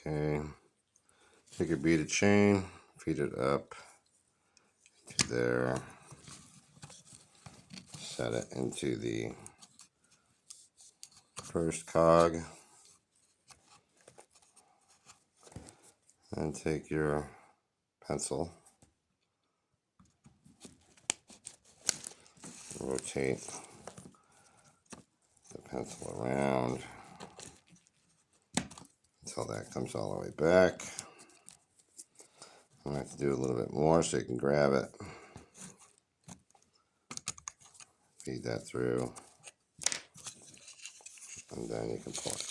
Okay. Take your beaded chain, feed it up to there. Set it into the first cog. And take your pencil, rotate the pencil around until that comes all the way back. I'm going to have to do a little bit more so you can grab it. Feed that through, and then you can pull it.